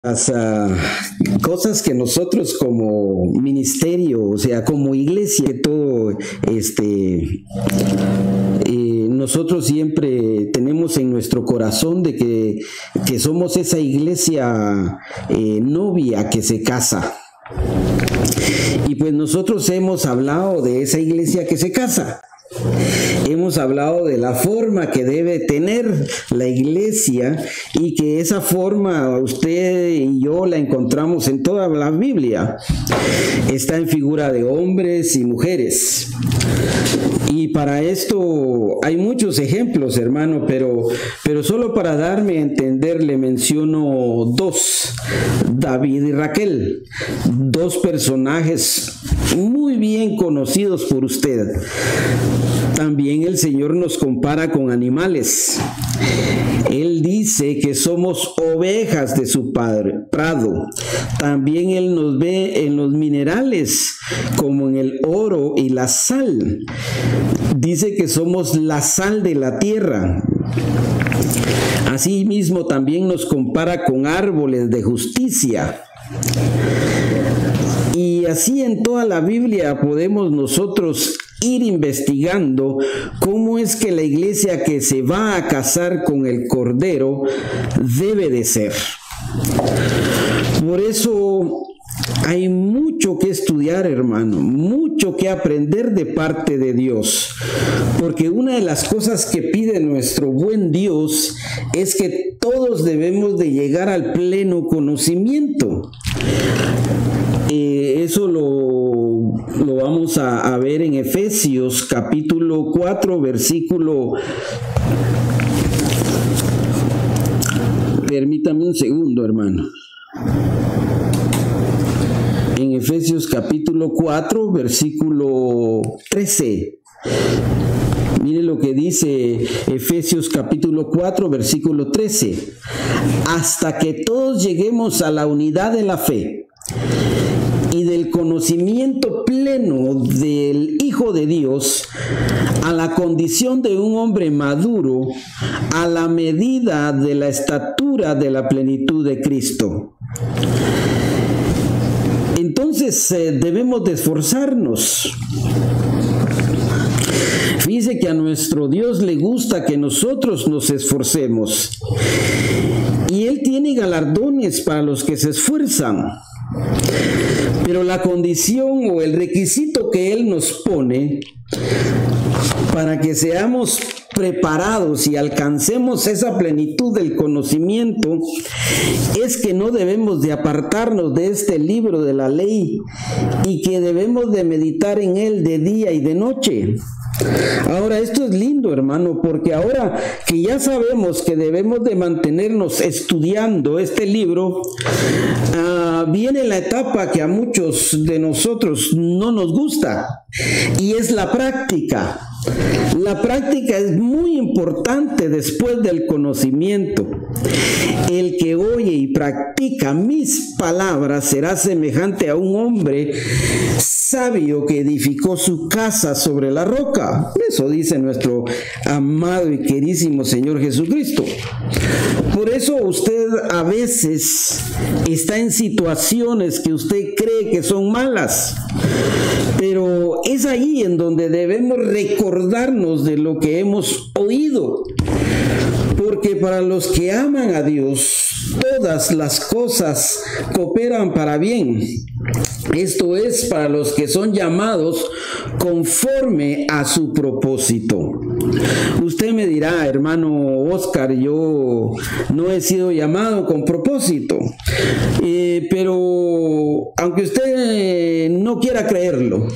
las cosas que nosotros como ministerio, o sea, como iglesia, que todo nosotros siempre tenemos en nuestro corazón de que somos esa iglesia novia que se casa. Y pues nosotros hemos hablado de esa iglesia que se casa. Hemos hablado de la forma que debe tener la iglesia y que esa forma usted y yo la encontramos en toda la Biblia. Está en figura de hombres y mujeres. Y para esto hay muchos ejemplos, hermano, pero solo para darme a entender le menciono dos, David y Raquel, dos personajes muy bien conocidos por usted. También el Señor nos compara con animales. Él dice que somos ovejas de su prado. También Él nos ve en los minerales, como en el oro y la sal. Dice que somos la sal de la tierra. Asimismo, también nos compara con árboles de justicia. Y así en toda la Biblia podemos nosotros ir investigando cómo es que la iglesia que se va a casar con el Cordero debe de ser. Por eso hay mucho que estudiar, hermano, mucho que aprender de parte de Dios, porque una de las cosas que pide nuestro buen Dios es que todos debemos de llegar al pleno conocimiento. Eso lo vamos a ver en Efesios capítulo 4, versículo... Permítame un segundo, hermano. En Efesios capítulo 4, versículo 13. Mire lo que dice Efesios capítulo 4, versículo 13. Hasta que todos lleguemos a la unidad de la fe y del conocimiento pleno del Hijo de Dios, a la condición de un hombre maduro, a la medida de la estatura de la plenitud de Cristo. Entonces debemos de esforzarnos. Fíjese que a nuestro Dios le gusta que nosotros nos esforcemos. Y Él tiene galardones para los que se esfuerzan. Pero la condición o el requisito que Él nos pone para que seamos preparados y alcancemos esa plenitud del conocimiento es que no debemos de apartarnos de este libro de la ley y que debemos de meditar en él de día y de noche. Ahora, esto es lindo, hermano, porque ahora que ya sabemos que debemos de mantenernos estudiando este libro, viene la etapa que a muchos de nosotros no nos gusta, y es la práctica. La práctica es muy importante después del conocimiento. El que oye y practica mis palabras será semejante a un hombre sabio que edificó su casa sobre la roca. Eso dice nuestro amado y queridísimo Señor Jesucristo. Por eso usted a veces está en situaciones que usted cree que son malas, pero es ahí en donde debemos recordarnos de lo que hemos oído, porque para los que aman a Dios, todas las cosas cooperan para bien. Esto es para los que son llamados conforme a su propósito. Usted me dirá, hermano Oscar, yo no he sido llamado con propósito, pero aunque usted no quiera creerlo,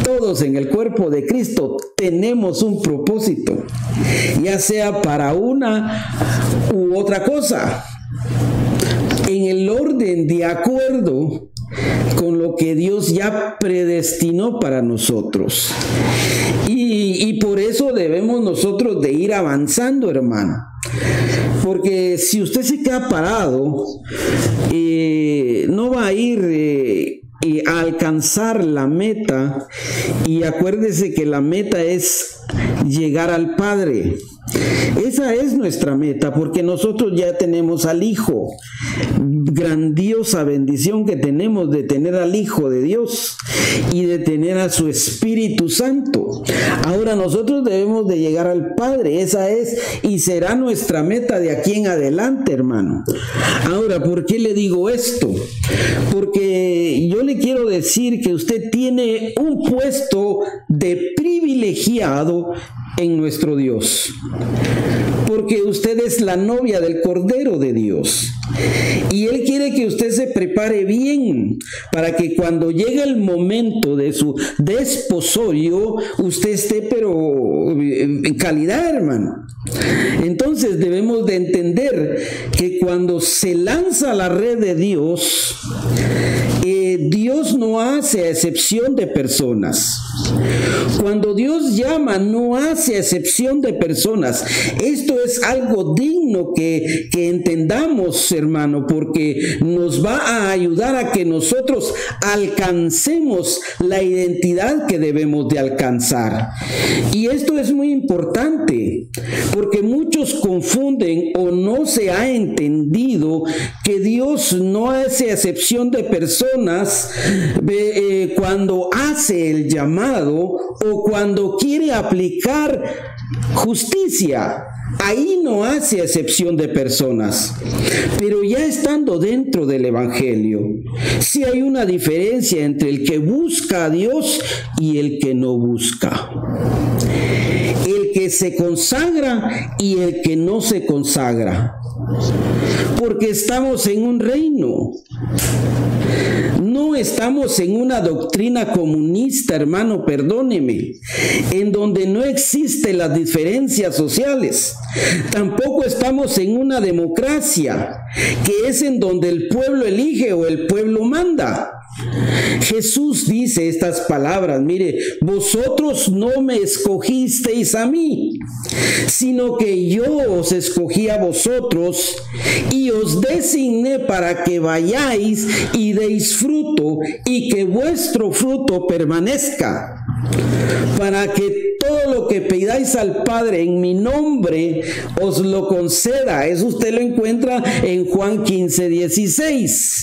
todos en el cuerpo de Cristo tenemos un propósito, ya sea para una u otra cosa, en el orden de acuerdo con lo que Dios ya predestinó para nosotros. Y por eso debemos nosotros de ir avanzando, hermano. Porque si usted se queda parado, no va a ir a alcanzar la meta. Y acuérdese que la meta es llegar al Padre. Esa es nuestra meta, porque nosotros ya tenemos al Hijo. Grandiosa bendición que tenemos de tener al Hijo de Dios y de tener a su Espíritu Santo. Ahora nosotros debemos de llegar al Padre. Esa es y será nuestra meta de aquí en adelante, hermano. Ahora, ¿por qué le digo esto? Porque yo le quiero decir que usted tiene un puesto de privilegiado en nuestro Dios, porque usted es la novia del Cordero de Dios, y Él quiere que usted se prepare bien para que cuando llegue el momento de su desposorio, usted esté pero en calidad, hermano. Entonces debemos de entender que cuando se lanza la red de Dios, Dios no hace excepción de personas. Cuando Dios llama, no hace excepción de personas. Esto es algo digno que entendamos, hermano, porque nos va a ayudar a que nosotros alcancemos la identidad que debemos de alcanzar. Y esto es muy importante, porque muchos confunden o no se ha entendido que Dios no hace excepción de personas cuando hace el llamado o cuando quiere aplicar justicia. Ahí no hace excepción de personas. Pero ya estando dentro del Evangelio, sí hay una diferencia entre el que busca a Dios y el que no busca. El que se consagra y el que no se consagra. Porque estamos en un reino. No estamos en una doctrina comunista, hermano, perdóneme, en donde no existen las diferencias sociales. Tampoco estamos en una democracia, que es en donde el pueblo elige o el pueblo manda. Jesús dice estas palabras: mire, vosotros no me escogisteis a mí, sino que yo os escogí a vosotros y os designé para que vayáis y deis fruto y que vuestro fruto permanezca, para que todo lo que pidáis al Padre en mi nombre os lo conceda. Eso usted lo encuentra en Juan 15:16.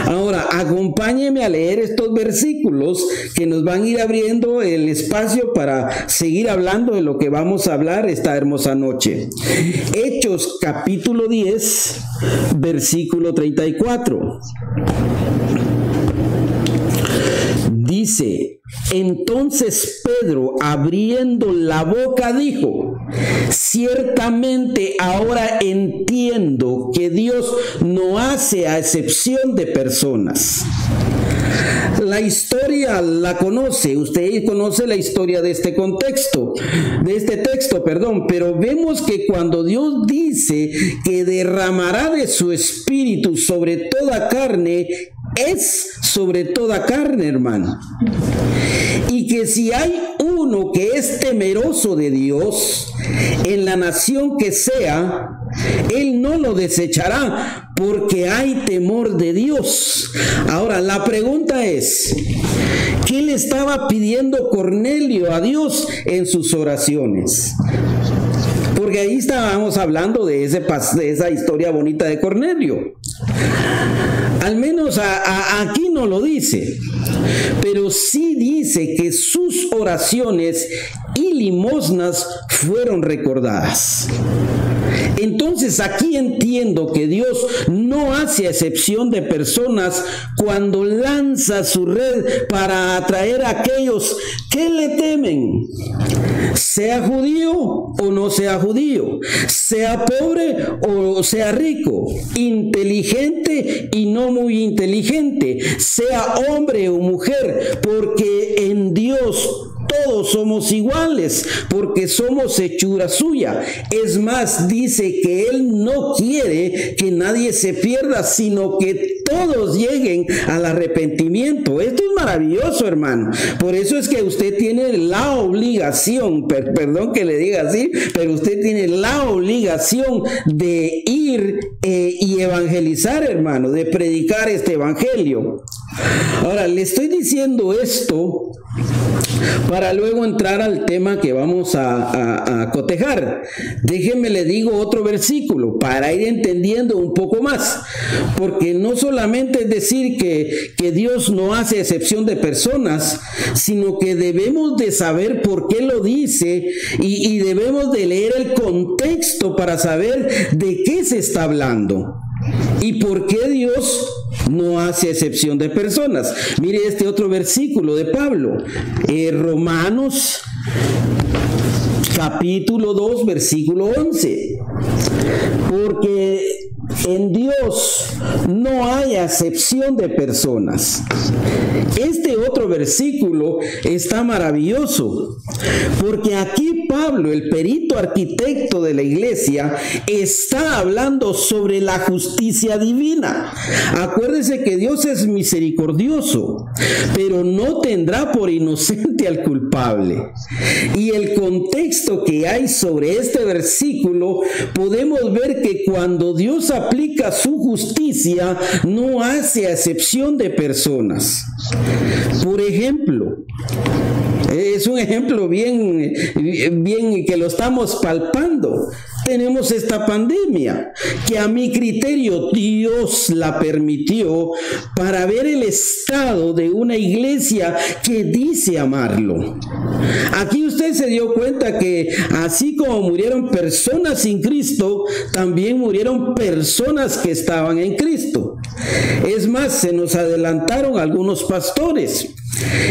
Ahora, acompáñeme a leer estos versículos que nos van a ir abriendo el espacio para seguir hablando de lo que vamos a hablar esta hermosa noche. Hechos capítulo 10, versículo 34. Dice: entonces Pedro, abriendo la boca, dijo: ciertamente ahora entiendo que Dios no hace a excepción de personas. La historia la conoce, usted conoce la historia de este contexto, de este texto, pero vemos que cuando Dios dice que derramará de su espíritu sobre toda carne, es sobre toda carne, hermano. Y que si hay uno que es temeroso de Dios, en la nación que sea, Él no lo desechará, porque hay temor de Dios. Ahora, la pregunta es: ¿qué le estaba pidiendo Cornelio a Dios en sus oraciones? Porque ahí estábamos hablando de esa historia bonita de Cornelio. Al menos aquí no lo dice, pero sí dice que sus oraciones y limosnas fueron recordadas. Entonces aquí entiendo que Dios no hace excepción de personas cuando lanza su red para atraer a aquellos que le temen, sea judío o no sea judío, sea pobre o sea rico, inteligente y no muy inteligente, sea hombre o mujer, porque en Dios todos somos iguales, porque somos hechura suya. Es más, dice que Él no quiere que nadie se pierda, sino que todos lleguen al arrepentimiento. Esto es maravilloso, hermano. Por eso es que usted tiene la obligación, perdón que le diga así, pero usted tiene la obligación de ir y evangelizar, hermano, de predicar este evangelio. Ahora, le estoy diciendo esto para luego entrar al tema que vamos a cotejar. Déjenme le digo otro versículo para ir entendiendo un poco más, porque no solamente es decir que Dios no hace excepción de personas, sino que debemos de saber por qué lo dice y debemos de leer el contexto para saber de qué se está hablando y por qué Dios no hace excepción de personas. Mire este otro versículo de Pablo, Romanos capítulo 2, versículo 11. Porque en Dios no hay acepción de personas. Este otro versículo está maravilloso, porque aquí Pablo, el perito arquitecto de la iglesia, está hablando sobre la justicia divina. Acuérdese que Dios es misericordioso, pero no tendrá por inocente al culpable. Y el contexto que hay sobre este versículo, podemos ver que cuando Dios aplica su justicia, no hace excepción de personas. Por ejemplo, es un ejemplo bien que lo estamos palpando. Tenemos esta pandemia que a mi criterio Dios la permitió para ver el estado de una iglesia que dice amarlo. Aquí usted se dio cuenta que así como murieron personas sin Cristo, también murieron personas que estaban en Cristo. Es más, se nos adelantaron algunos pastores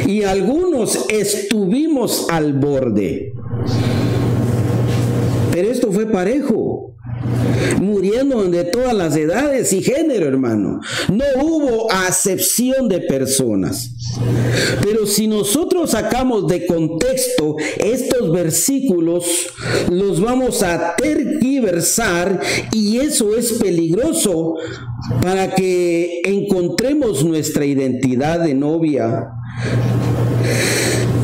y algunos estuvimos al borde. Pero esto fue parejo, muriendo de todas las edades y género, hermano. No hubo acepción de personas. Pero si nosotros sacamos de contexto estos versículos, los vamos a tergiversar y eso es peligroso para que encontremos nuestra identidad de novia.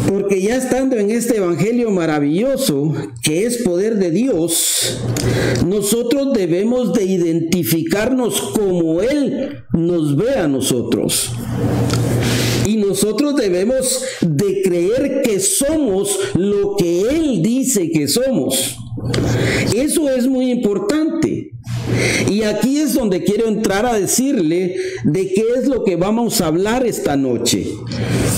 Porque ya estando en este evangelio maravilloso, que es poder de Dios, nosotros debemos de identificarnos como Él nos ve a nosotros. Y nosotros debemos de creer que somos lo que Él dice que somos. Eso es muy importante. Y aquí es donde quiero entrar a decirle de qué es lo que vamos a hablar esta noche.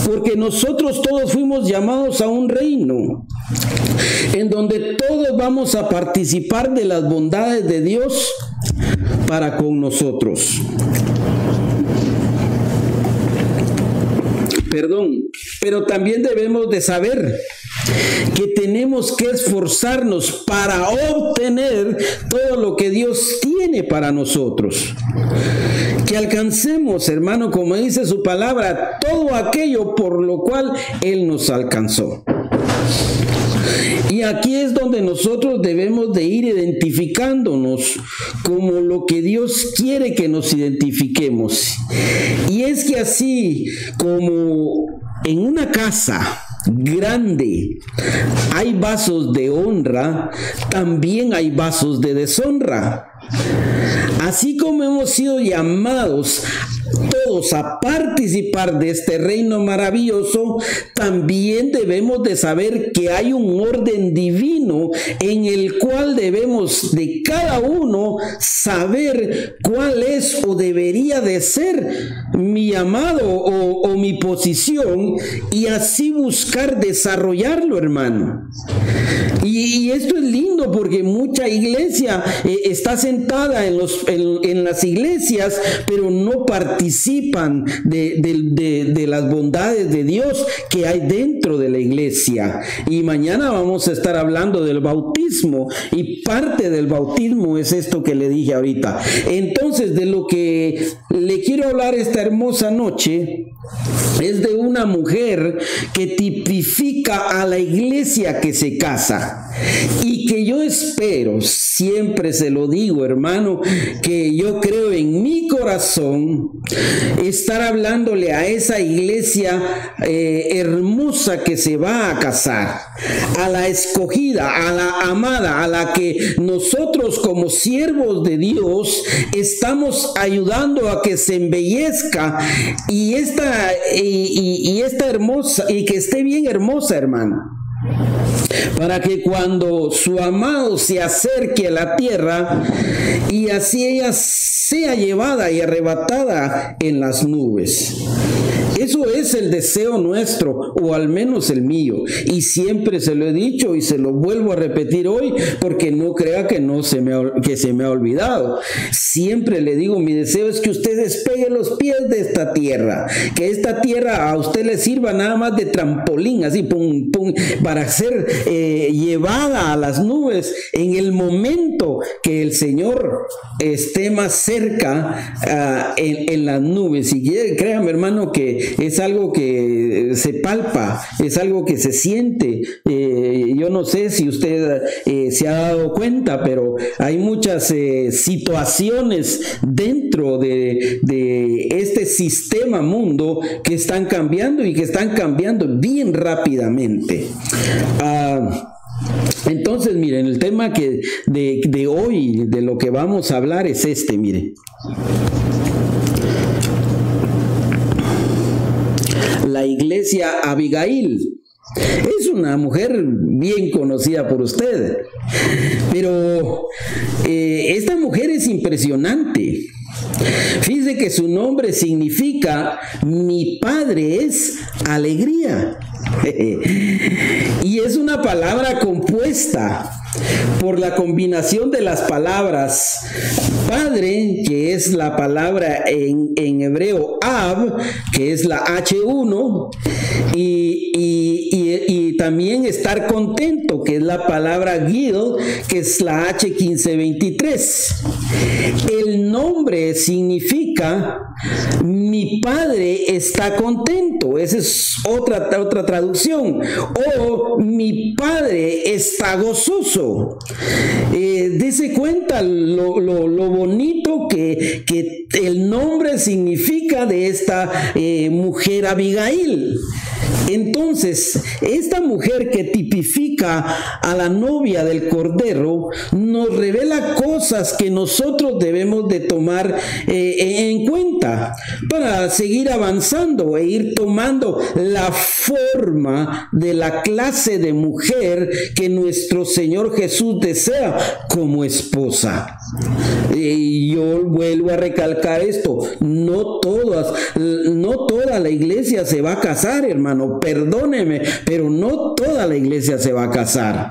Porque nosotros todos fuimos llamados a un reino en donde todos vamos a participar de las bondades de Dios para con nosotros. Pero también debemos de saber que tenemos que esforzarnos para obtener todo lo que Dios tiene para nosotros. Que alcancemos, hermano, como dice su palabra, todo aquello por lo cual Él nos alcanzó. Y aquí es donde nosotros debemos de ir identificándonos como lo que Dios quiere que nos identifiquemos. Y es que así como en una casa grande hay vasos de honra, también hay vasos de deshonra. Así como hemos sido llamados todos a participar de este reino maravilloso, también debemos de saber que hay un orden divino en el cual debemos de cada uno saber cuál es o debería de ser mi llamado o mi posición y así buscar desarrollarlo, hermano. Y esto es lindo porque mucha iglesia está sentada en las iglesias, pero no participan de las bondades de Dios que hay dentro de la iglesia. Y mañana vamos a estar hablando del bautismo y parte del bautismo es esto que le dije ahorita. Entonces, de lo que le quiero hablar esta hermosa noche es de una mujer que tipifica a la iglesia que se casa y que yo espero, siempre se lo digo, hermano, que yo creo en mi corazón estar hablándole a esa iglesia hermosa que se va a casar, a la escogida, a la amada, a la que nosotros como siervos de Dios estamos ayudando a que se embellezca. Y esta esta hermosa, y que esté bien hermosa, hermano, para que cuando su amado se acerque a la tierra, y así ella sea llevada y arrebatada en las nubes. Eso es el deseo nuestro, o al menos el mío, y siempre se lo he dicho y se lo vuelvo a repetir hoy, porque no crea que se me ha olvidado. Siempre le digo, mi deseo es que usted despegue los pies de esta tierra, que esta tierra a usted le sirva nada más de trampolín, así pum, pum, para ser llevada a las nubes en el momento que el Señor esté más cerca en las nubes. Y créame, hermano, que es algo que se palpa, es algo que se siente. Yo no sé si usted se ha dado cuenta, pero hay muchas situaciones dentro de este sistema mundo que están cambiando, y que están cambiando bien rápidamente. Entonces, miren, el tema de hoy, de lo que vamos a hablar es este, miren. La iglesia Abigail. Es una mujer bien conocida por usted, pero esta mujer es impresionante. Fíjese que su nombre significa mi padre es alegría. Y es una palabra compuesta por la combinación de las palabras padre, que es la palabra en hebreo Ab, que es la H1, y también estar contento, que es la palabra Gil, que es la H1523. El nombre significa mi padre está contento. Esa es otra traducción. O mi padre está gozoso. Dese cuenta lo bonito que el nombre significa de esta mujer Abigail. Entonces, esta mujer que tipifica a la novia del Cordero nos revela cosas que nosotros debemos de tomar en cuenta para seguir avanzando e ir tomando la forma de la clase de mujer que nuestro Señor Jesús desea como esposa. Y yo vuelvo a recalcar esto, no toda la iglesia se va a casar, hermano, perdóneme, pero no toda la iglesia se va a casar.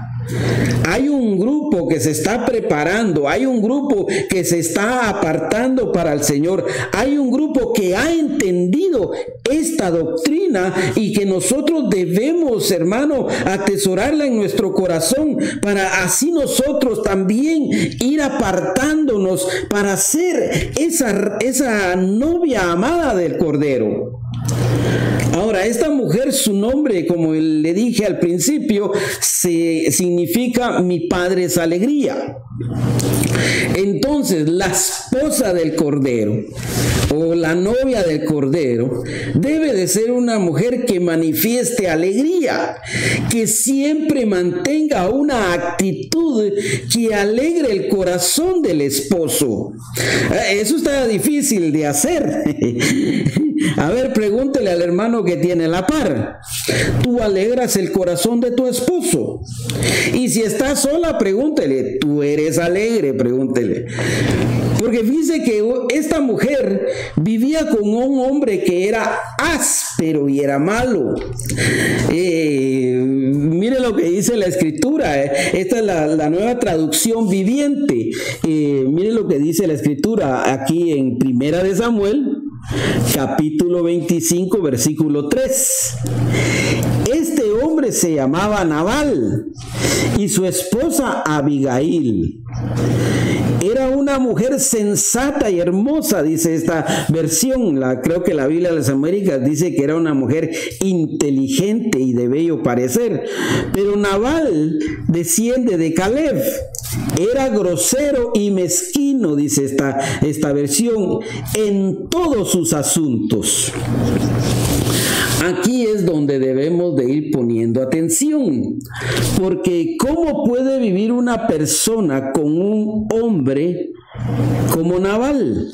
Hay un grupo que se está preparando, hay un grupo que se está apartando para el Señor, hay un grupo que ha entendido esta doctrina y que nosotros debemos, hermano, atesorarla en nuestro corazón para así nosotros también ir apartándonos para ser esa novia amada del Cordero. Ahora, esta mujer, su nombre, como le dije al principio, significa mi padre es alegría. Entonces, la esposa del Cordero o la novia del Cordero debe de ser una mujer que manifieste alegría, que siempre mantenga una actitud que alegre el corazón del esposo. Eso está difícil de hacer. A ver, pregúntele al hermano que tiene la par. ¿Tú alegras el corazón de tu esposo? Y si estás sola, pregúntele. ¿Tú eres alegre? Pregúntele. Porque fíjese que esta mujer vivía con un hombre que era áspero y era malo. Mire lo que dice la escritura. Esta es la nueva traducción viviente. Mire lo que dice la escritura aquí en Primera de Samuel, capítulo 25, versículo 3. Este hombre se llamaba Nabal y su esposa Abigail. Era una mujer sensata y hermosa, dice esta versión. Creo que la Biblia de las Américas dice que era una mujer inteligente y de bello parecer. Pero Nabal desciende de Caleb. Era grosero y mezquino, dice esta versión, en todos sus asuntos. Aquí es donde debemos de ir poniendo atención, porque ¿cómo puede vivir una persona con un hombre como Nabal?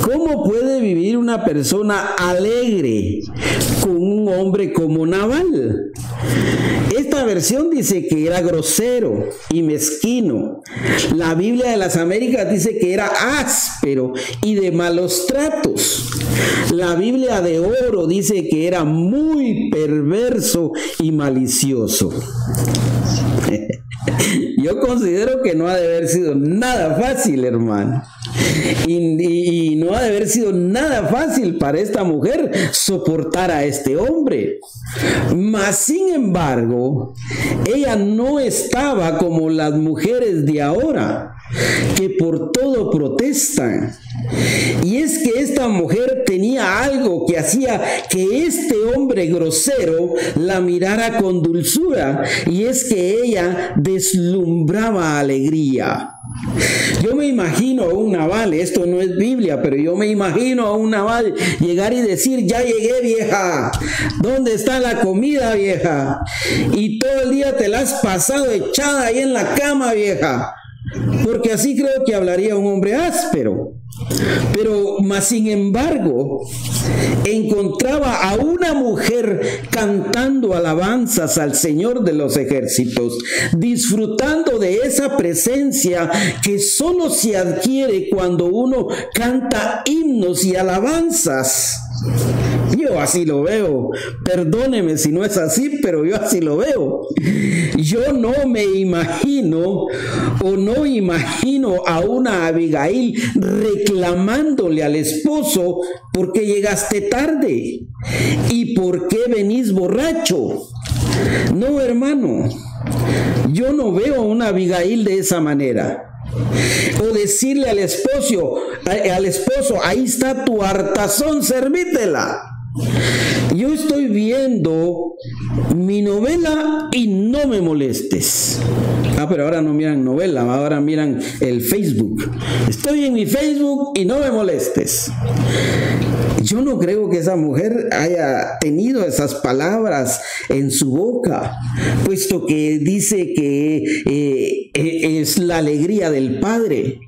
¿Cómo puede vivir una persona alegre con un hombre como Nabal. Esta versión dice que era grosero y mezquino. La Biblia de las Américas dice que era áspero y de malos tratos. La Biblia de Oro dice que era muy perverso y malicioso. Yo considero que no ha de haber sido nada fácil, hermano. Y no ha de haber sido nada fácil para esta mujer soportar a este hombre. Mas, sin embargo, ella no estaba como las mujeres de ahora, que por todo protestan. Y es que esta mujer tenía algo que hacía que este hombre grosero la mirara con dulzura, y es que ella deslumbraba alegría. Yo me imagino a un Nabal, esto no es Biblia, pero yo me imagino a un Nabal llegar y decir: ya llegué, vieja, ¿dónde está la comida, vieja? Y todo el día te la has pasado echada ahí en la cama, vieja. Porque así creo que hablaría un hombre áspero. Pero más sin embargo, encontraba a una mujer cantando alabanzas al Señor de los ejércitos, disfrutando de esa presencia que solo se adquiere cuando uno canta himnos y alabanzas. Yo así lo veo. Perdóneme si no es así, pero yo así lo veo. Yo no me imagino o no imagino a una Abigail reclamándole al esposo: ¿por qué llegaste tarde? ¿Y por qué venís borracho? No, hermano, yo no veo a una Abigail de esa manera. O decirle al esposo, ahí está tu hartazón, servítela. Yo estoy viendo mi novela y no me molestes. Pero ahora no miran novela, ahora miran el Facebook. Estoy en mi Facebook y no me molestes. Yo no creo que esa mujer haya tenido esas palabras en su boca, puesto que dice que es la alegría del Padre.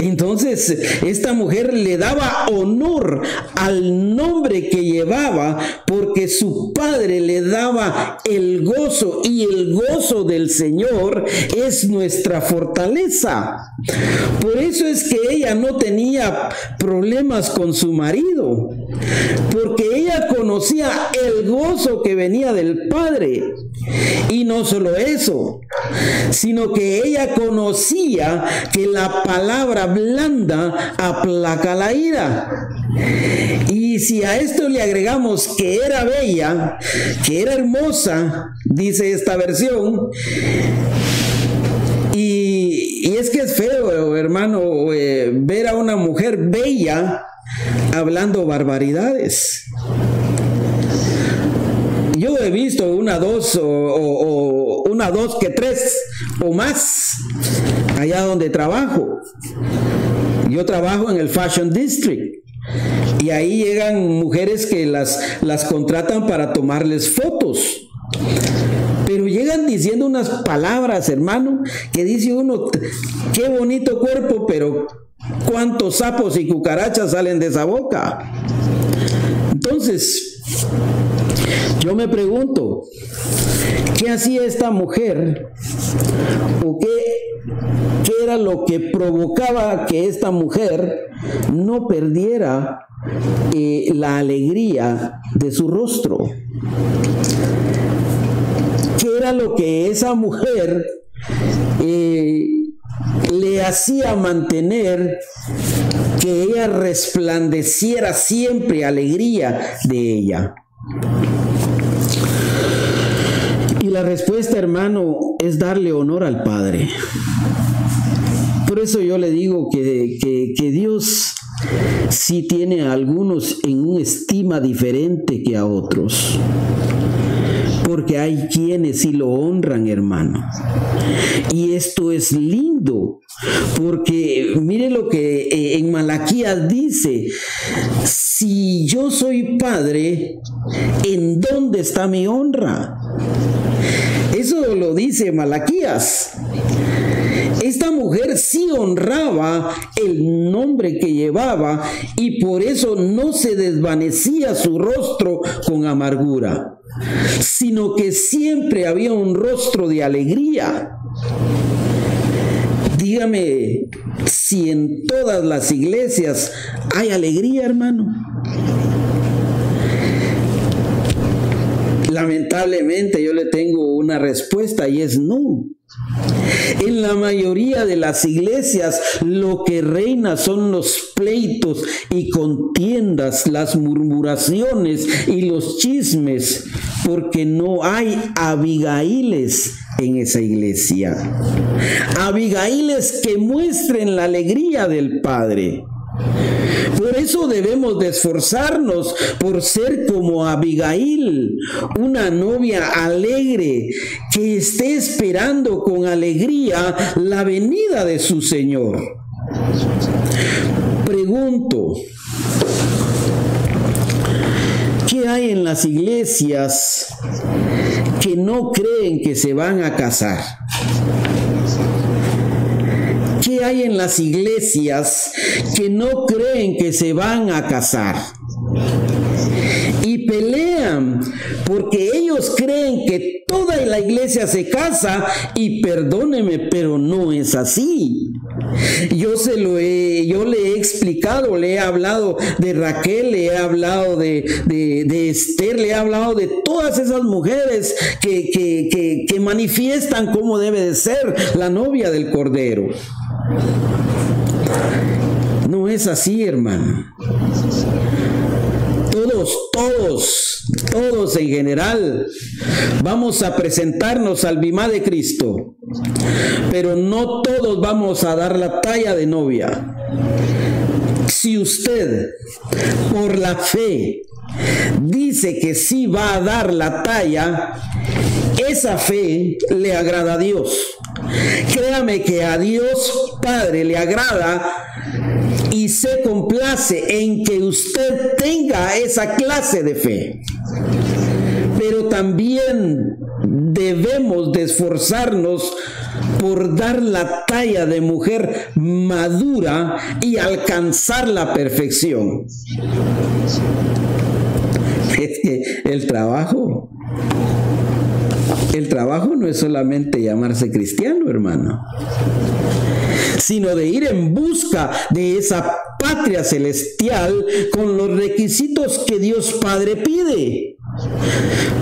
Entonces, esta mujer le daba honor al nombre que llevaba, porque su padre le daba el gozo, y el gozo del Señor es nuestra fortaleza. Por eso es que ella no tenía problemas con su marido, porque ella conocía el gozo que venía del Padre. Y no solo eso, sino que ella conocía que la palabra blanda aplaca la ira. Y si a esto le agregamos que era bella, que era hermosa, dice esta versión, y es que es feo, hermano, ver a una mujer bella hablando barbaridades. Yo he visto una, dos o una, dos, que tres o más allá donde trabajo. Yo trabajo en el Fashion District y ahí llegan mujeres que las contratan para tomarles fotos. Pero llegan diciendo unas palabras, hermano, que dice uno: qué bonito cuerpo, pero cuántos sapos y cucarachas salen de esa boca. Entonces, yo me pregunto, ¿qué hacía esta mujer? ¿O qué era lo que provocaba que esta mujer no perdiera la alegría de su rostro? ¿Qué era lo que esa mujer le hacía mantener que ella resplandeciera siempre alegría de ella? Y la respuesta, hermano, es darle honor al Padre. Por eso yo le digo que Dios sí tiene a algunos en una estima diferente que a otros. Porque hay quienes sí lo honran, hermano. Y esto es lindo, porque mire lo que en Malaquías dice: si yo soy padre, ¿en dónde está mi honra? Eso lo dice Malaquías. Esta mujer sí honraba el nombre que llevaba y por eso no se desvanecía su rostro con amargura, sino que siempre había un rostro de alegría. Dígame si en todas las iglesias hay alegría, hermano. Lamentablemente yo le tengo una respuesta y es no. En la mayoría de las iglesias lo que reina son los pleitos y contiendas, las murmuraciones y los chismes, porque no hay Abigailes en esa iglesia. Abigailes que muestren la alegría del Padre. Por eso debemos de esforzarnos por ser como Abigail, una novia alegre que esté esperando con alegría la venida de su Señor. Pregunto, ¿qué hay en las iglesias que no creen que se van a casar? ¿Qué hay en las iglesias que no creen que se van a casar? Y pelean porque ellos creen que toda la iglesia se casa y perdóneme, pero no es así. Yo le he explicado, le he hablado de Raquel, le he hablado de Esther, le he hablado de todas esas mujeres que manifiestan cómo debe de ser la novia del Cordero. No es así, hermano. Todos en general vamos a presentarnos al bimá de Cristo, pero no todos vamos a dar la talla de novia. Si usted por la fe dice que sí va a dar la talla, esa fe le agrada a Dios. Créame que a Dios Padre le agrada y se complace en que usted tenga esa clase de fe. Pero también debemos de esforzarnos por dar la talla de mujer madura y alcanzar la perfección. Es que el trabajo no es solamente llamarse cristiano, hermano, sino de ir en busca de esa patria celestial con los requisitos que Dios Padre pide.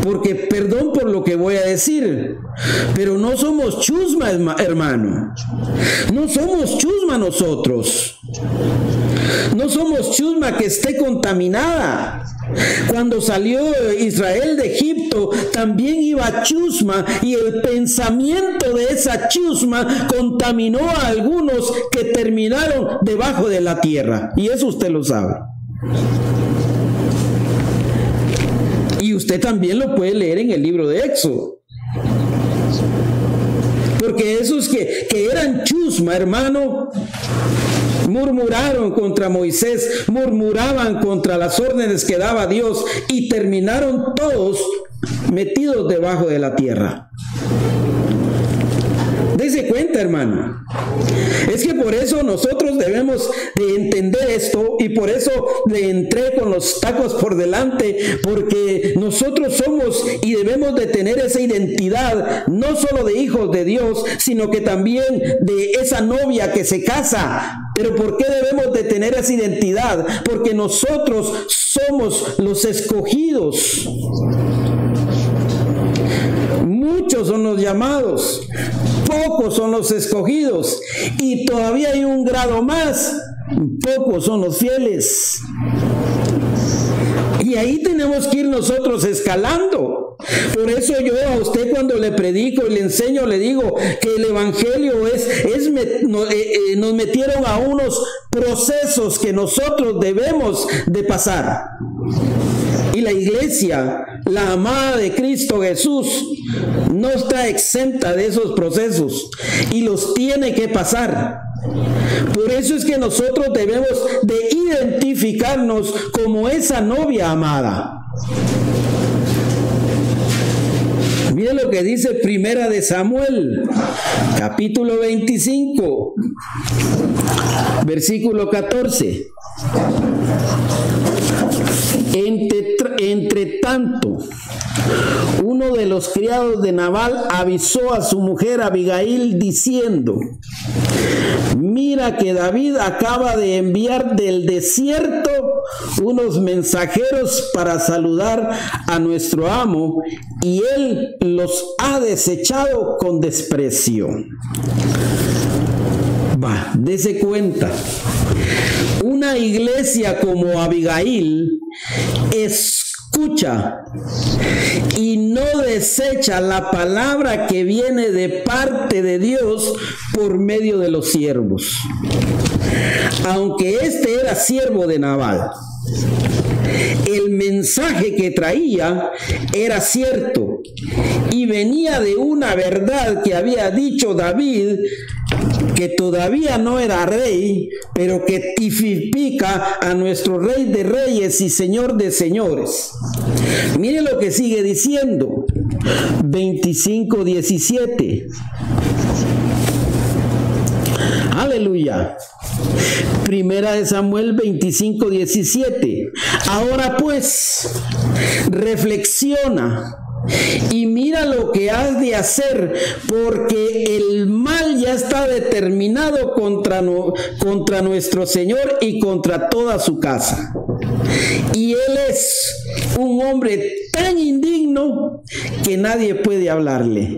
Porque, perdón por lo que voy a decir, pero no somos chusma, hermano. No somos chusma nosotros. No somos chusma que esté contaminada. Cuando salió Israel de Egipto, también iba chusma, y el pensamiento de esa chusma contaminó a algunos que terminaron debajo de la tierra. Y eso usted lo sabe. Y usted también lo puede leer en el libro de Éxodo. Porque esos que eran chusma, hermano, murmuraron contra Moisés, murmuraban contra las órdenes que daba Dios y terminaron todos metidos debajo de la tierra. Dese cuenta, hermano. Es que por eso nosotros debemos de entender esto, y por eso le entré con los tacos por delante, porque nosotros somos y debemos de tener esa identidad, no solo de hijos de Dios, sino que también de esa novia que se casa. Pero ¿por qué debemos de tener esa identidad? Porque nosotros somos los escogidos. Muchos son los llamados, pocos son los escogidos, y todavía hay un grado más, pocos son los fieles. Y ahí tenemos que ir nosotros escalando. Por eso yo a usted, cuando le predico y le enseño, le digo que el evangelio nos metieron a unos procesos que nosotros debemos de pasar. Y la iglesia, la amada de Cristo Jesús, no está exenta de esos procesos y los tiene que pasar. Por eso es que nosotros debemos de identificarnos como esa novia amada. Mire lo que dice Primera de Samuel, capítulo 25, versículo 14. Entre tanto, uno de los criados de Nabal avisó a su mujer Abigail diciendo: mira que David acaba de enviar del desierto unos mensajeros para saludar a nuestro amo, y él los ha desechado con desprecio. Dese cuenta, una iglesia como Abigail escucha y no desecha la palabra que viene de parte de Dios por medio de los siervos. Aunque este era siervo de Nabal, el mensaje que traía era cierto y venía de una verdad que había dicho David, que todavía no era rey, pero que tipifica a nuestro Rey de Reyes y Señor de Señores. Mire lo que sigue diciendo, 25:17. Aleluya. Primera de Samuel 25:17. Ahora pues, reflexiona y mira lo que has de hacer, porque el mal ya está determinado contra nuestro Señor y contra toda su casa. Y él es un hombre tan indigno que nadie puede hablarle.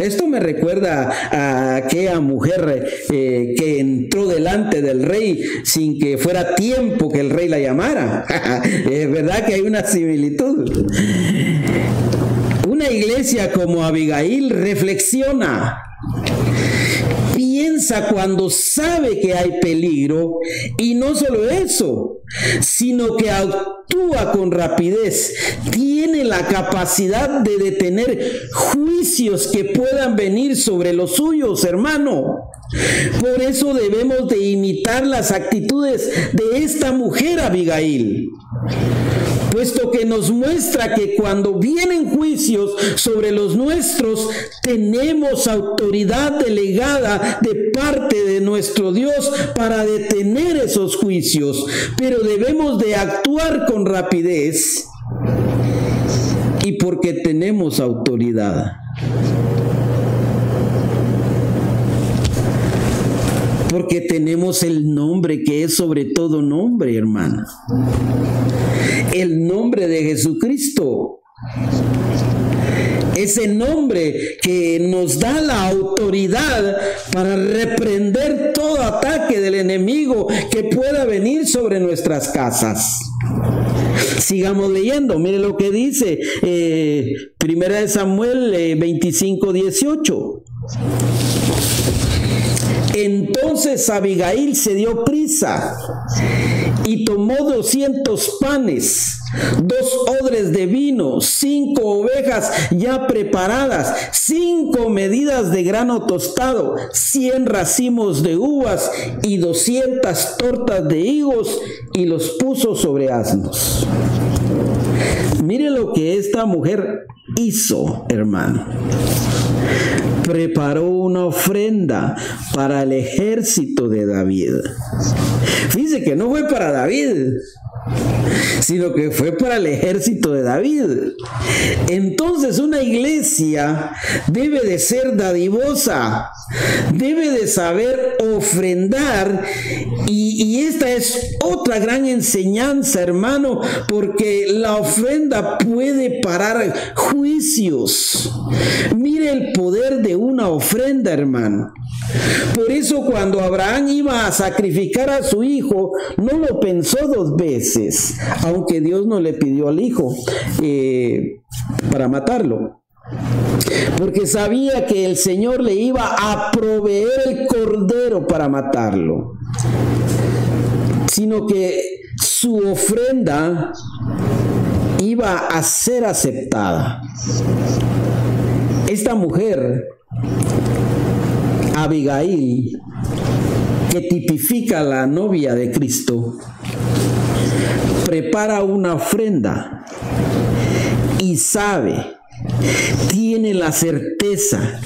Esto me recuerda a aquella mujer que entró delante del rey sin que fuera tiempo que el rey la llamara. Es verdad que hay una similitud. Una iglesia como Abigail reflexiona, piensa cuando sabe que hay peligro, y no solo eso, sino que actúa con rapidez, tiene la capacidad de detener juicios que puedan venir sobre los suyos, hermano. Por eso debemos de imitar las actitudes de esta mujer Abigail, puesto que nos muestra que cuando vienen juicios sobre los nuestros, tenemos autoridad delegada de parte de nuestro Dios para detener esos juicios, pero debemos de actuar con rapidez y porque tenemos autoridad. Porque tenemos el nombre que es sobre todo nombre, hermano. El nombre de Jesucristo. Ese nombre que nos da la autoridad para reprender todo ataque del enemigo que pueda venir sobre nuestras casas. Sigamos leyendo, mire lo que dice Primera de Samuel 25:18. Entonces Abigail se dio prisa y tomó 200 panes, 2 odres de vino, 5 ovejas ya preparadas, 5 medidas de grano tostado, 100 racimos de uvas y 200 tortas de higos, y los puso sobre asnos. Mire lo que esta mujer hizo, hermano. Preparó una ofrenda para el ejército de David. Fíjese que no fue para David, sino que fue para el ejército de David. Entonces una iglesia debe de ser dadivosa, debe de saber ofrendar, y esta es otra gran enseñanza, hermano, porque la ofrenda puede parar juicios. Mire el poder de una ofrenda, hermano. Por eso cuando Abraham iba a sacrificar a su hijo, no lo pensó 2 veces, aunque Dios no le pidió al hijo para matarlo, porque sabía que el Señor le iba a proveer el cordero para matarlo, sino que su ofrenda iba a ser aceptada. Esta mujer Abigail, que tipifica a la novia de Cristo, prepara una ofrenda y sabe tiene la certeza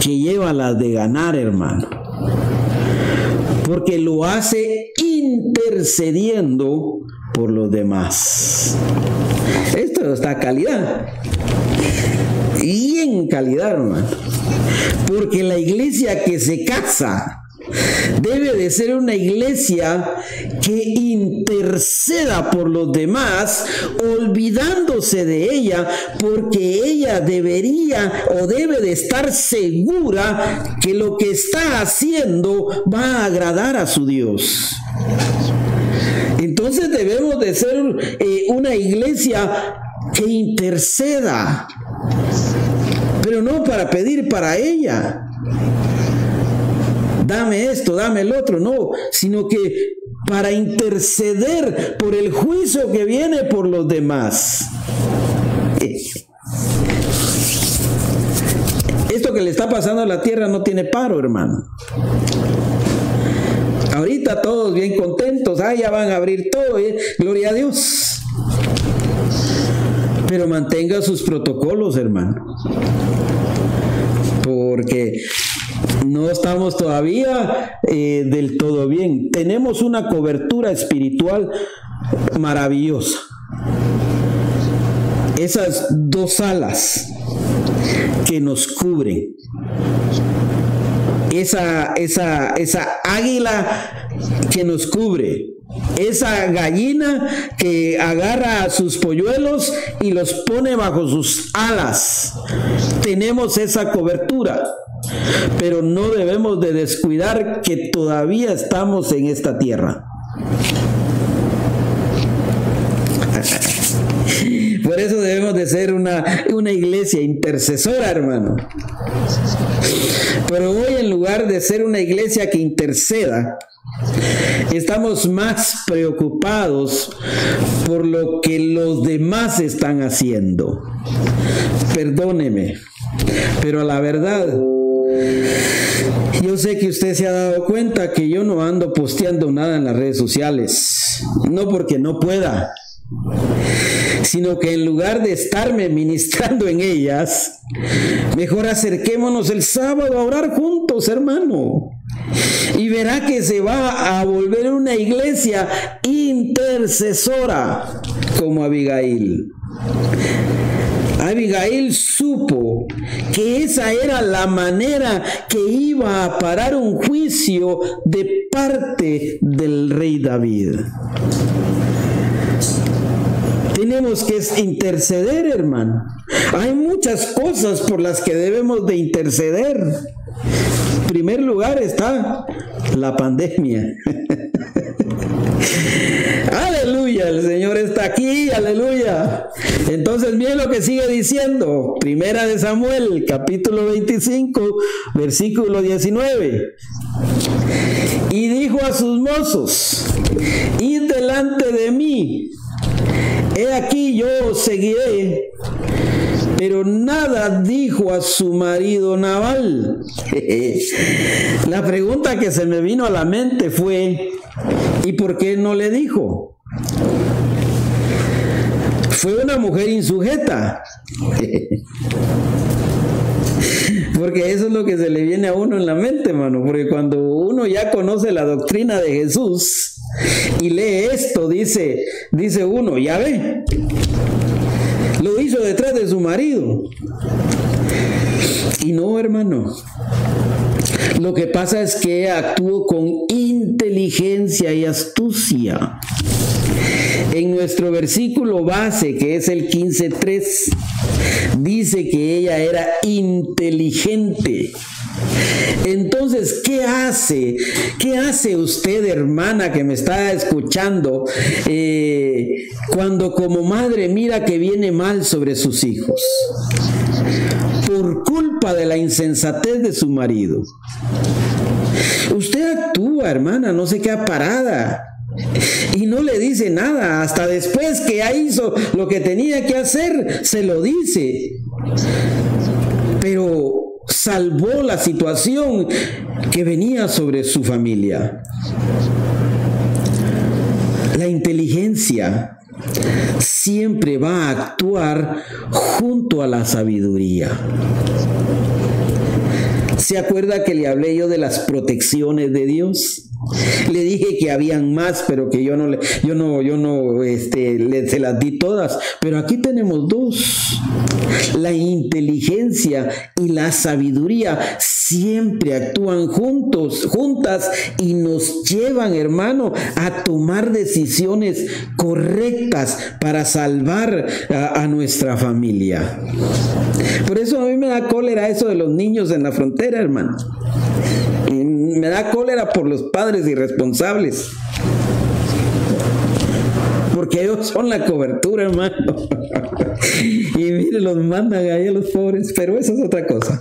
que lleva las de ganar, hermano, porque lo hace intercediendo por los demás. Esto está a calidad, y en calidad, hermano, porque la iglesia que se casa debe de ser una iglesia que interceda por los demás, olvidándose de ella, porque ella debería o debe de estar segura que lo que está haciendo va a agradar a su Dios. Entonces debemos de ser una iglesia que interceda, pero no para pedir para ella. Dame esto, dame el otro, no, sino que para interceder por el juicio que viene por los demás. Esto que le está pasando a la tierra no tiene paro, hermano. Ahorita todos bien contentos, ya van a abrir todo, gloria a Dios. Pero mantenga sus protocolos, hermano, porque no estamos todavía del todo bien. Tenemos una cobertura espiritual maravillosa. Esas dos alas que nos cubren. Esa águila que nos cubre. Esa gallina que agarra a sus polluelos y los pone bajo sus alas. Tenemos esa cobertura. Pero no debemos de descuidar que todavía estamos en esta tierra. Por eso debemos de ser una iglesia intercesora, hermano. Pero hoy, en lugar de ser una iglesia que interceda, estamos más preocupados por lo que los demás están haciendo. Perdóneme, pero la verdad, yo sé que usted se ha dado cuenta que yo no ando posteando nada en las redes sociales, no porque no pueda, sino que en lugar de estarme ministrando en ellas, mejor acerquémonos el sábado a orar juntos, hermano, y verá que se va a volver una iglesia intercesora como Abigail. Abigail supo que esa era la manera que iba a parar un juicio de parte del rey David. Tenemos que interceder, hermano. Hay muchas cosas por las que debemos de interceder. En primer lugar está la pandemia. Aleluya, el Señor está aquí, aleluya. Entonces miren lo que sigue diciendo. Primera de Samuel, capítulo 25, versículo 19. Y dijo a sus mozos: id delante de mí, he aquí yo os seguiré. Pero nada dijo a su marido Nabal. La pregunta que se me vino a la mente fue: ¿y por qué no le dijo? Fue una mujer insujeta. Porque eso es lo que se le viene a uno en la mente, hermano. Porque cuando uno ya conoce la doctrina de Jesús y lee esto, dice uno, ya ve, lo hizo detrás de su marido. Y no, hermano. Lo que pasa es que actuó con inteligencia y astucia. En nuestro versículo base, que es el 15:3, dice que ella era inteligente. Entonces, ¿qué hace? ¿Qué hace usted, hermana, que me está escuchando, cuando como madre mira que viene mal sobre sus hijos? Por culpa de la insensatez de su marido. Usted actúa, hermana, no se queda parada y no le dice nada. Hasta después que ya hizo lo que tenía que hacer, se lo dice. Pero salvó la situación que venía sobre su familia. La inteligencia siempre va a actuar junto a la sabiduría. ¿Se acuerda que le hablé yo de las protecciones de Dios? Le dije que habían más, pero que yo no se las di todas. Pero aquí tenemos dos. La inteligencia y la sabiduría siempre actúan juntas y nos llevan, hermano, a tomar decisiones correctas para salvar a nuestra familia. Por eso a mí me da cólera eso de los niños en la frontera, hermano. Me da cólera por los padres irresponsables, porque ellos son la cobertura, hermano. Y mire, los mandan ahí a los pobres, pero eso es otra cosa.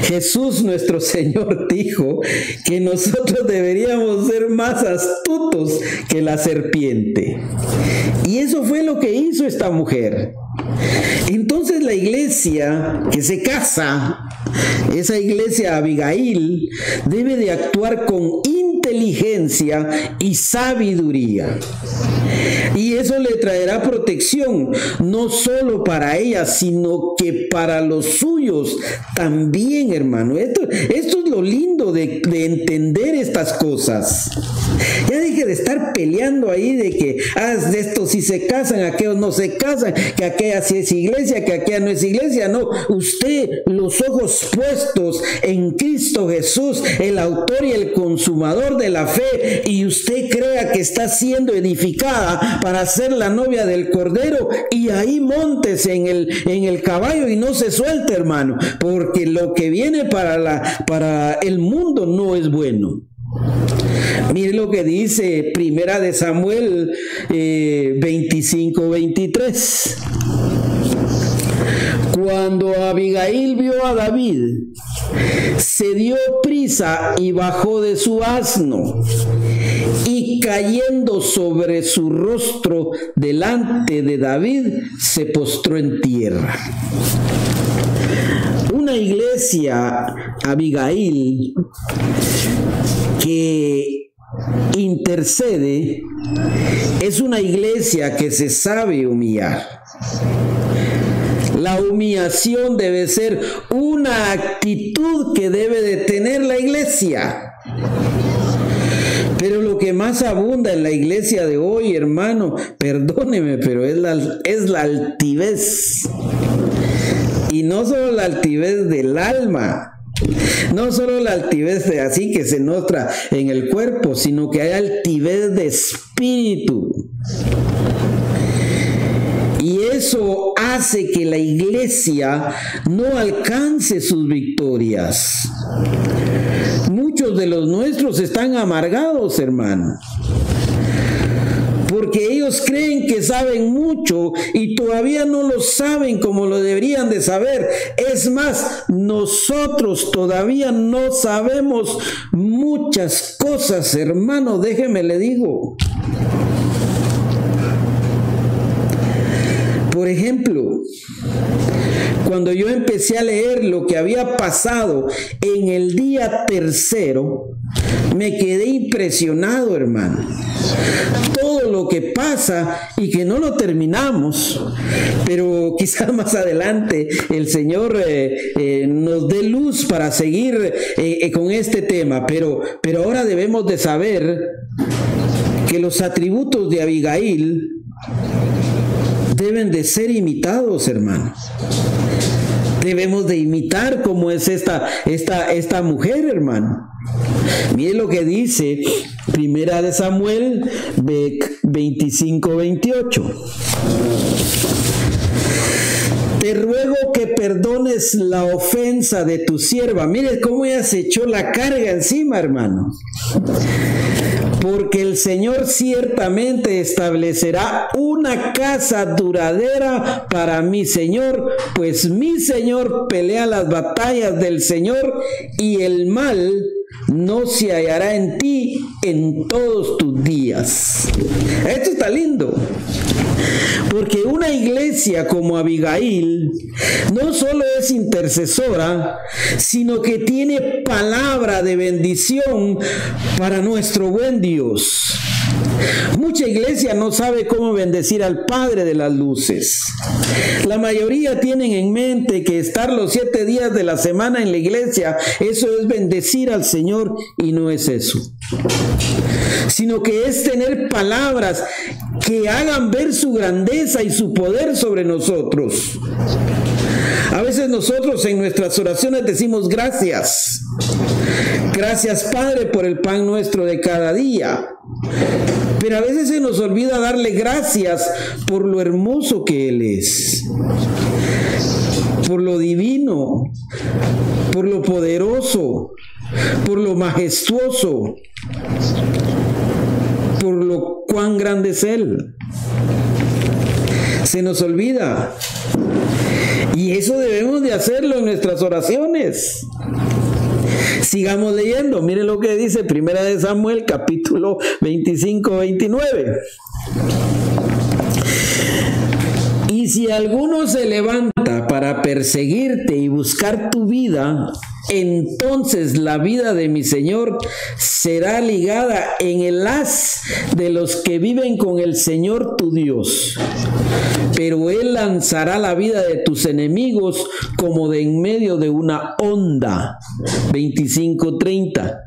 Jesús nuestro Señor dijo que nosotros deberíamos ser más astutos que la serpiente. Y eso fue lo que hizo esta mujer. Entonces la iglesia que se casa, esa iglesia Abigail, debe de actuar con inteligencia y sabiduría. Y eso le traerá protección, no solo para ella, sino que para los suyos también, hermano. Esto es lo lindo de entender estas cosas. Ya deje de estar peleando ahí de que de estos sí se casan, aquellos no se casan, que aquella sí es iglesia, que aquella no es iglesia. No, usted, los ojos puestos en Cristo Jesús, el autor y el consumador de la fe, y usted crea que está siendo edificada para ser la novia del Cordero, y ahí móntese en el caballo y no se suelte, hermano, porque lo que viene para el mundo no es bueno. Mire lo que dice Primera de Samuel 25-23. Cuando Abigail vio a David, se dio prisa y bajó de su asno, y cayendo sobre su rostro delante de David, se postró en tierra. Una iglesia Abigail que intercede es una iglesia que se sabe humillar. La humillación debe ser una actitud que debe de tener la iglesia. Pero lo que más abunda en la iglesia de hoy, hermano, perdóneme, pero es la altivez. Y no solo la altivez del alma, no solo la altivez de así que se nota en el cuerpo, sino que hay altivez de espíritu. Y eso hace que la iglesia no alcance sus victorias. Muchos de los nuestros están amargados, hermano, porque ellos creen que saben mucho y todavía no lo saben como lo deberían de saber. Es más, nosotros todavía no sabemos muchas cosas, hermano, déjeme le digo. Por ejemplo, cuando yo empecé a leer lo que había pasado en el día tercero, me quedé impresionado, hermano. Todo lo que pasa y que no lo terminamos, pero quizás más adelante el Señor nos dé luz para seguir con este tema. Pero ahora debemos de saber que los atributos de Abigail deben de ser imitados, hermano. Debemos de imitar cómo es esta mujer, hermano. Mire lo que dice Primera de Samuel 25-28. Te ruego que perdones la ofensa de tu sierva. Mire cómo ella se echó la carga encima, hermano. Porque el Señor ciertamente establecerá una casa duradera para mi Señor, pues mi Señor pelea las batallas del Señor y el mal no se hallará en ti en todos tus días. Esto está lindo. Porque una iglesia como Abigail no solo es intercesora, sino que tiene palabra de bendición para nuestro buen Dios. Mucha iglesia no sabe cómo bendecir al Padre de las luces. La mayoría tienen en mente que estar los 7 días de la semana en la iglesia, eso es bendecir al Señor, y no es eso. Sino que es tener palabras que hagan ver su grandeza y su poder sobre nosotros. A veces nosotros en nuestras oraciones decimos gracias. Gracias, Padre, por el pan nuestro de cada día. Pero a veces se nos olvida darle gracias por lo hermoso que Él es, por lo divino, por lo poderoso, por lo majestuoso, por lo cuán grande es Él. Se nos olvida. Y eso debemos de hacerlo en nuestras oraciones. Sigamos leyendo. Miren lo que dice 1 de Samuel, capítulo 25-29. Y si alguno se levanta para perseguirte y buscar tu vida, entonces la vida de mi Señor será ligada en el haz de los que viven con el Señor tu Dios. Pero Él lanzará la vida de tus enemigos como de en medio de una onda. 25-30.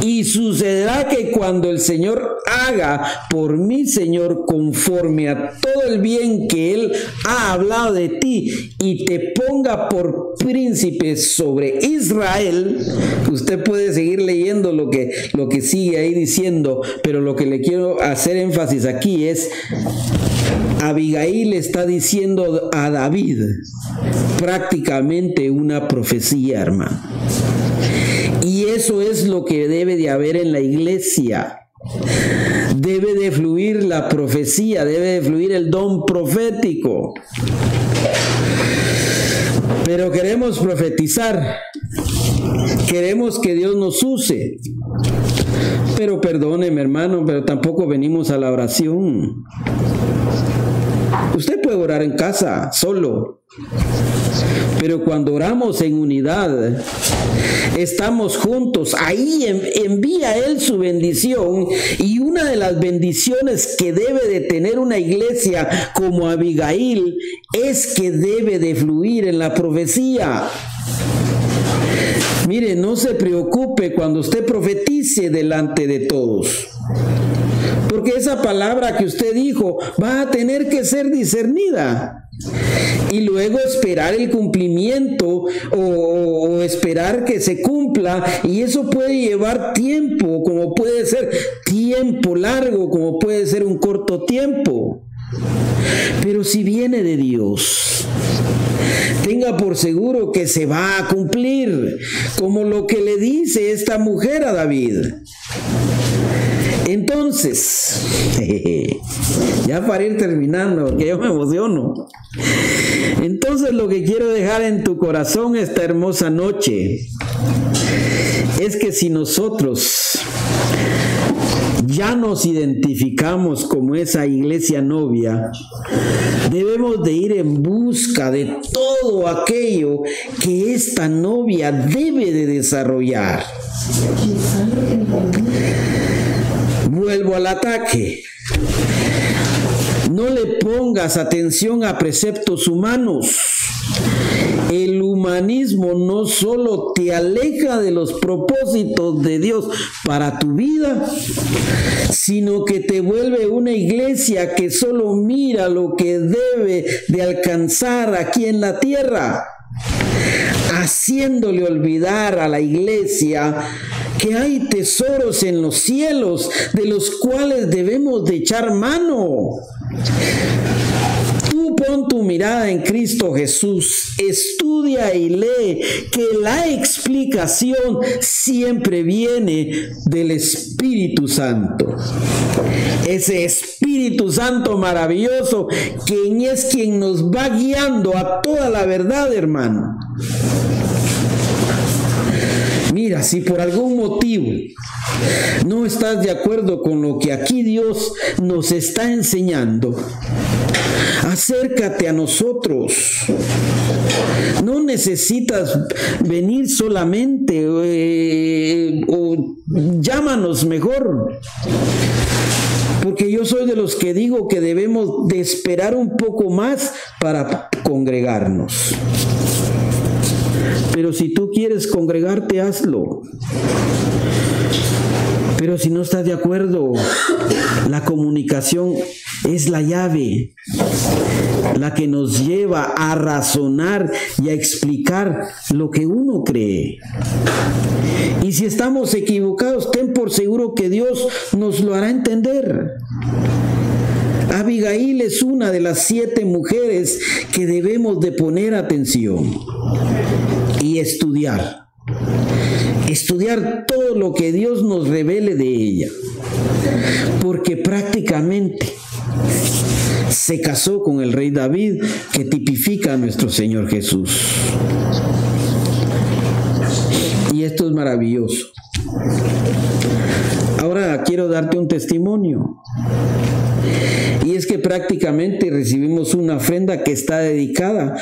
Y sucederá que cuando el Señor haga por mi Señor conforme a todo el bien que Él ha hablado de ti y te ponga por príncipe sobre Israel, usted puede seguir leyendo lo que sigue ahí diciendo, pero lo que le quiero hacer énfasis aquí es, Abigail está diciendo a David prácticamente una profecía, hermano. Y eso es lo que debe de haber en la iglesia. Debe de fluir la profecía, debe de fluir el don profético. Pero queremos profetizar, queremos que Dios nos use. Pero perdóneme, hermano, pero tampoco venimos a la oración. Usted puede orar en casa, solo. Pero cuando oramos en unidad, estamos juntos, ahí envía Él su bendición. Y una de las bendiciones que debe de tener una iglesia como Abigail es que debe de fluir en la profecía. Mire, no se preocupe cuando usted profetice delante de todos, porque esa palabra que usted dijo va a tener que ser discernida. Y luego esperar el cumplimiento o esperar que se cumpla, y eso puede llevar tiempo, como puede ser tiempo largo, como puede ser un corto tiempo. Pero si viene de Dios, tenga por seguro que se va a cumplir, como lo que le dice esta mujer a David. Entonces, ya para ir terminando, porque yo me emociono. Entonces, lo que quiero dejar en tu corazón esta hermosa noche es que si nosotros ya nos identificamos como esa iglesia novia, debemos de ir en busca de todo aquello que esta novia debe de desarrollar. Vuelvo al ataque. No le pongas atención a preceptos humanos. El humanismo no solo te aleja de los propósitos de Dios para tu vida, sino que te vuelve una iglesia que solo mira lo que debe de alcanzar aquí en la tierra, haciéndole olvidar a la iglesia que hay tesoros en los cielos de los cuales debemos de echar mano. Tú pon tu mirada en Cristo Jesús, estudia y lee que la explicación siempre viene del Espíritu Santo. Ese Espíritu Santo maravilloso, quien es quien nos va guiando a toda la verdad, hermano. Mira, si por algún motivo no estás de acuerdo con lo que aquí Dios nos está enseñando, acércate a nosotros. No necesitas venir solamente o llámanos mejor. Porque yo soy de los que digo que debemos de esperar un poco más para congregarnos. Pero si tú quieres congregarte, hazlo. Pero si no estás de acuerdo, la comunicación es la llave, la que nos lleva a razonar y a explicar lo que uno cree. Y si estamos equivocados, ten por seguro que Dios nos lo hará entender. Abigail es una de las 7 mujeres que debemos de poner atención y estudiar. Estudiar todo lo que Dios nos revele de ella. Porque prácticamente se casó con el rey David, que tipifica a nuestro Señor Jesús. Y esto es maravilloso. Ahora quiero darte un testimonio. Y es que prácticamente recibimos una ofrenda que está dedicada